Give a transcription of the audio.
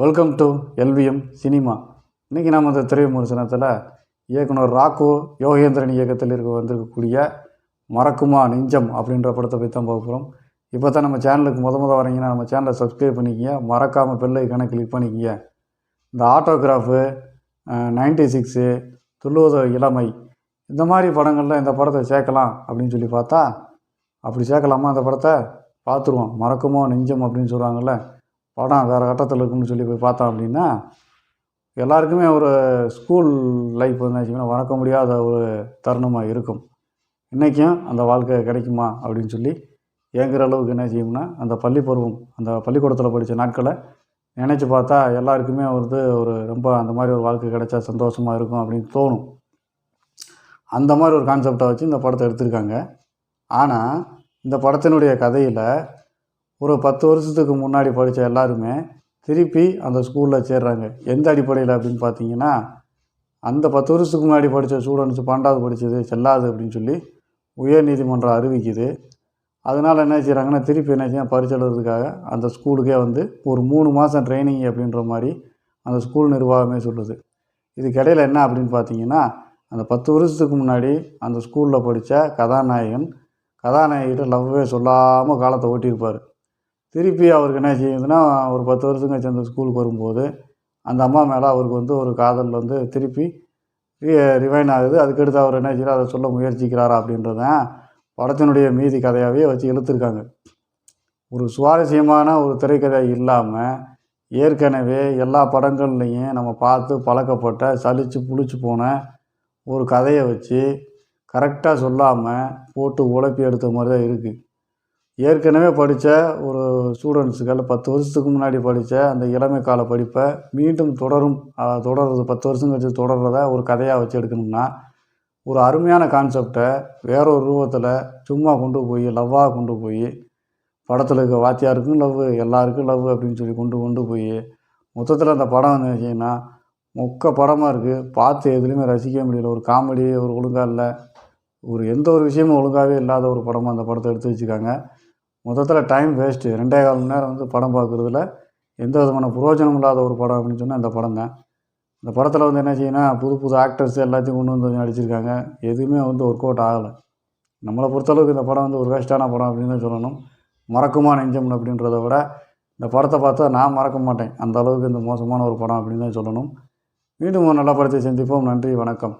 Welcome to LVM cinema. இன்றைக்கி நாம் இந்த திரை விமர்சனத்தில் இயக்குனர் ராக்கோ யோகேந்திரன் இயக்கத்தில் வந்திருக்கக்கூடிய மறக்குமா நெஞ்சம் அப்படின்ற படத்தை பற்றி தான் பார்க்க போகிறோம். இப்போ தான் நம்ம சேனலுக்கு முத வரீங்கன்னா நம்ம சேனலை சப்ஸ்கிரைப் பண்ணிக்கிங்க, மறக்காமல் பெல் ஐக்கானை கிளிக் பண்ணிக்கிங்க. இந்த ஆட்டோகிராஃபு, 96, துள்ளுவத இளமை, இந்த மாதிரி படங்களில் இந்த படத்தை சேர்க்கலாம் அப்படின்னு சொல்லி பார்த்தா அப்படி சேர்க்கலாமா? அந்த படத்தை பார்த்துருவோம். மறக்குமா நெஞ்சம் அப்படின்னு சொல்கிறாங்கல்ல, படம் வேறு கட்டத்தில் இருக்குன்னு சொல்லி போய் பார்த்தோம் அப்படின்னா எல்லாருக்குமே ஒரு ஸ்கூல் லைஃப் வந்து வச்சுக்கோங்களேன் மறக்க முடியாத ஒரு தருணமாக இருக்கும். இன்றைக்கும் அந்த வாழ்க்கை கிடைக்குமா அப்படின்னு சொல்லி ஏங்குற அளவுக்கு என்ன செய்யும்னா அந்த பள்ளி பருவம், அந்த பள்ளிக்கூடத்தில் படித்த நாட்களை நினச்சி பார்த்தா எல்லாருக்குமே ஒரு ரொம்ப அந்த மாதிரி ஒரு வாழ்க்கை கிடைச்சா சந்தோஷமாக இருக்கும் அப்படின்னு தோணும். அந்த மாதிரி ஒரு கான்செப்டை வச்சு இந்த படத்தை எடுத்திருக்காங்க. ஆனால் இந்த படத்தினுடைய கதையில் ஒரு 10 வருஷத்துக்கு முன்னாடி படித்த எல்லாருமே திருப்பி அந்த ஸ்கூலில் சேர்றாங்க. எந்த அடிப்படையில் அப்படின்னு பார்த்தீங்கன்னா, அந்த 10 வருஷத்துக்கு முன்னாடி படித்த ஸ்டூடெண்ட்ஸ் 12வது படித்தது செல்லாது அப்படின்னு சொல்லி உயர்நீதிமன்றம் அறிவிக்குது. அதனால் என்ன செய்கிறாங்கன்னா திருப்பி என்ன செய்ய பரிட்சை எழுதுறதுக்காக அந்த ஸ்கூலுக்கே வந்து ஒரு 3 மாதம் ட்ரைனிங் அப்படின்ற மாதிரி அந்த ஸ்கூல் நிர்வாகமே சொல்லுது. இதுக்கிடையில் என்ன அப்படின்னு பார்த்தீங்கன்னா, அந்த 10 வருஷத்துக்கு முன்னாடி அந்த ஸ்கூலில் படித்த கதாநாயகிட்ட லவ்வே சொல்லாமல் காலத்தை ஓட்டியிருப்பார். திருப்பி அவருக்கு என்ன செய்யுதுன்னா ஒரு 10 வருஷம் கழிச்சு அந்த ஸ்கூலுக்கு வரும்போது அந்த அம்மா மேலே அவருக்கு ஒரு காதல் திருப்பி ரிவைன் ஆகுது. அதுக்கடுத்து அவர் என்ன செய்கிறார், அதை சொல்ல முயற்சிக்கிறாரா அப்படின்றதான் படத்தினுடைய மீதி கதையாகவே வச்சு இழுத்துருக்காங்க. ஒரு சுவாரஸ்யமான ஒரு திரைக்கதை இல்லாமல் ஏற்கனவே எல்லா படங்கள்லையும் நம்ம பார்த்து பழக்கப்பட்ட சலித்து புளிச்சு போன ஒரு கதையை வச்சு கரெக்டாக சொல்லாமல் போட்டு உழைப்பி எடுத்த மாதிரி தான் இருக்குது. ஏற்கனவே படித்த ஒரு ஸ்டூடெண்ட்ஸுகள் 10 வருஷத்துக்கு முன்னாடி படித்த அந்த இளமை கால படிப்பை மீண்டும் தொடர்றது 10 வருஷம் கழிச்சு தொடர்றத ஒரு கதையாக வச்சு எடுக்கணும்னா ஒரு அருமையான கான்செப்டை வேறொரு ரூபத்தில் சும்மா லவ்வாக கொண்டு போய் படத்தில் இருக்க வாத்தியாருக்கும் லவ், எல்லாருக்கும் லவ் அப்படின்னு சொல்லி கொண்டு போய் மொத்தத்தில் அந்த படம் வந்து வச்சிங்கன்னா மொக்க படமாக இருக்குது. பார்த்து எதுலேயுமே ரசிக்க முடியல. ஒரு காமெடி ஒரு ஒழுங்காக இல்லை, எந்த ஒரு விஷயமும் ஒழுங்காகவே இல்லாத ஒரு படமாக அந்த படத்தை எடுத்து வச்சுருக்காங்க. மொத்தத்தில் டைம் வேஸ்ட்டு. 2.25 மணி நேரம் படம் பார்க்குறதுல எந்த விதமான புரோஜனம் இல்லாத ஒரு படம் அப்படின்னு சொன்னால் இந்த படம் தான். இந்த படத்தில் என்ன செய்யணும், புது ஆக்டர்ஸ் எல்லாத்தையும் கொண்டு வந்து நடிச்சிருக்காங்க. எதுவுமே ஒர்க் அவுட் ஆகலை. நம்மளை பொறுத்தளவுக்கு இந்த படம் ஒரு வேஸ்ட்டான படம் அப்படின்னு தான் சொல்லணும். மறக்குமா நெஞ்சம் அப்படின்றத விட இந்த படத்தை பார்த்தா நான் மறக்க மாட்டேன். அந்த அளவுக்கு இந்த மோசமான ஒரு படம் அப்படின்னு தான் சொல்லணும். மீண்டும் ஒரு நல்ல படத்தை சந்திப்போம். நன்றி, வணக்கம்.